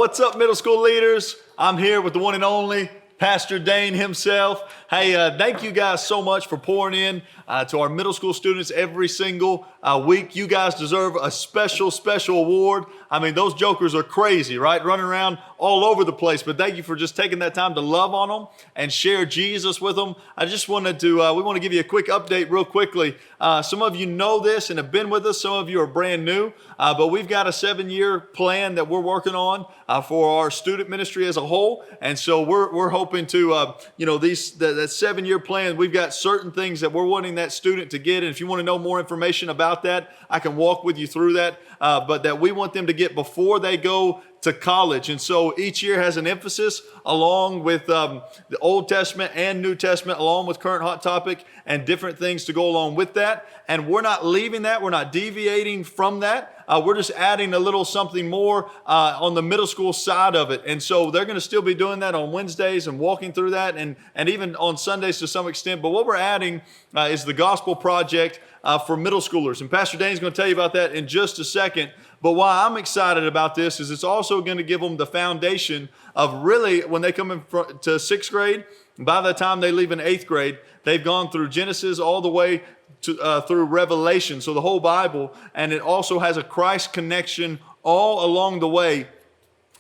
What's up, middle school leaders? I'm here with the one and only Pastor Dane himself. Hey, thank you guys so much for pouring in to our middle school students every single week. You guys deserve a special award. I mean, those jokers are crazy, right? Running around all over the place. But thank you for just taking that time to love on them and share Jesus with them. I just wanted to, we want to give you a quick update real quickly. Some of you know this and have been with us. Some of you are brand new. But we've got a 7-year plan that we're working on for our student ministry as a whole. And so we're hoping to, that 7-year plan, we've got certain things that we're wanting that student to get. And if you want to know more information about that, I can walk with you through that. But that we want them to get before they go to college. And so each year has an emphasis along with the Old Testament and New Testament, along with current hot topic and different things to go along with that. And we're not leaving that. We're not deviating from that. We're just adding a little something more on the middle school side of it. And so they're going to still be doing that on Wednesdays and walking through that and even on Sundays to some extent. But what we're adding is the gospel project for middle schoolers. And Pastor Dane's going to tell you about that in just a second. But why I'm excited about this is it's also going to give them the foundation of really when they come in to 6th grade, by the time they leave in 8th grade, they've gone through Genesis all the way to, through Revelation, so the whole Bible, and it also has a Christ connection all along the way.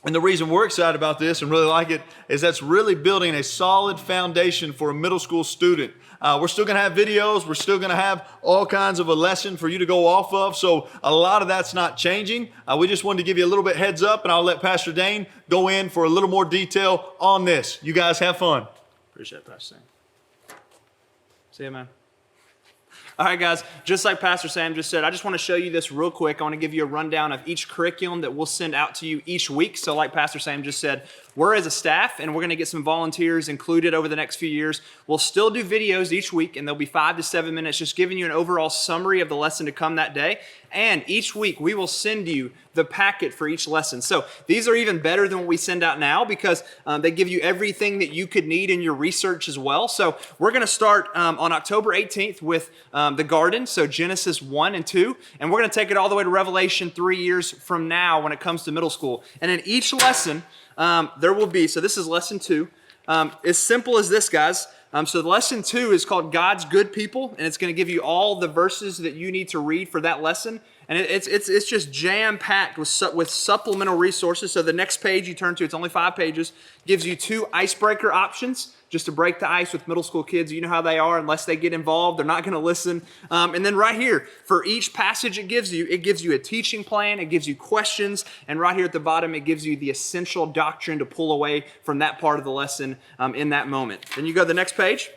And the reason we're excited about this and really like it is that's really building a solid foundation for a middle school student. We're still going to have videos. We're still going to have all kinds of a lesson for you to go off of. So a lot of that's not changing. We just wanted to give you a little bit heads up, and I'll let Pastor Dane go in for a little more detail on this. You guys have fun. Appreciate it, Pastor Sam. See you, man. All right, guys, just like Pastor Sam just said, I just want to show you this real quick. I want to give you a rundown of each curriculum that we'll send out to you each week. So like Pastor Sam just said, we're as a staff, and we're going to get some volunteers included over the next few years. We'll still do videos each week, and they'll be 5 to 7 minutes, just giving you an overall summary of the lesson to come that day. And each week, we will send you the packet for each lesson. So these are even better than what we send out now because they give you everything that you could need in your research as well. So we're going to start on October 18th with the garden, so Genesis 1 and 2. And we're going to take it all the way to Revelation 3 years from now when it comes to middle school. And in each lesson, there will be, so this is lesson 2. As simple as this, guys. So lesson 2 is called God's Good People, and it's going to give you all the verses that you need to read for that lesson. And it's just jam-packed with supplemental resources. So the next page you turn to, it's only 5 pages, gives you 2 icebreaker options just to break the ice with middle school kids. You know how they are. Unless they get involved, they're not going to listen. And then right here, for each passage it gives you a teaching plan. It gives you questions. And right here at the bottom, it gives you the essential doctrine to pull away from that part of the lesson in that moment. Then you go to the next page,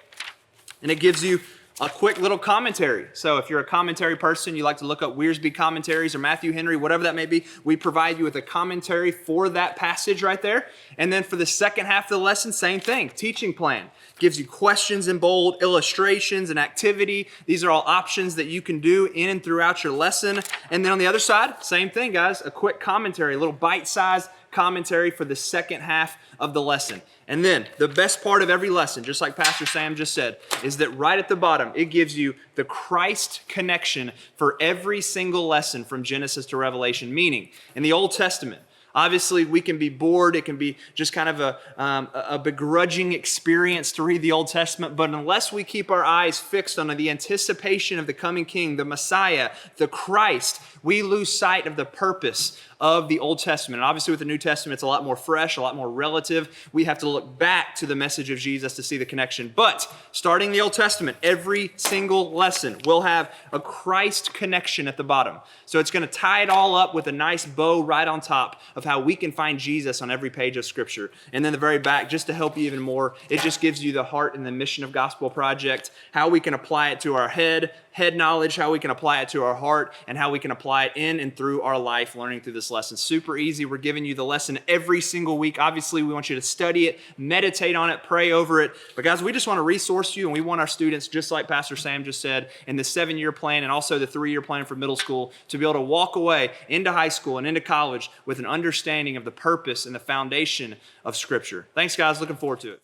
and it gives you a quick little commentary. So if you're a commentary person, you like to look up Wiersbe commentaries or Matthew Henry, whatever that may be, we provide you with a commentary for that passage right there. And then for the second half of the lesson, same thing, teaching plan. Gives you questions in bold, illustrations, and activity. These are all options that you can do in and throughout your lesson. And then on the other side, same thing, guys, a quick commentary, a little bite-sized commentary for the second half of the lesson. And then the best part of every lesson, just like Pastor Sam just said, is that right at the bottom, it gives you the Christ connection for every single lesson from Genesis to Revelation. Meaning, in the Old Testament, obviously, we can be bored. It can be just kind of a begrudging experience to read the Old Testament. But unless we keep our eyes fixed on the anticipation of the coming King, the Messiah, the Christ, we lose sight of the purpose of the Old Testament. And obviously with the New Testament, it's a lot more fresh, a lot more relative. We have to look back to the message of Jesus to see the connection. But starting the Old Testament, every single lesson will have a Christ connection at the bottom. So it's going to tie it all up with a nice bow right on top of how we can find Jesus on every page of Scripture. And then the very back, just to help you even more, it just gives you the heart and the mission of Gospel Project, how we can apply it to our head knowledge, how we can apply it to our heart, and how we can apply it in and through our life learning through this lesson. Super easy. We're giving you the lesson every single week. Obviously, we want you to study it, meditate on it, pray over it. But guys, we just want to resource you, and we want our students, just like Pastor Sam just said, in the 7-year plan and also the 3-year plan for middle school, to be able to walk away into high school and into college with an understanding of the purpose and the foundation of Scripture. Thanks, guys. Looking forward to it.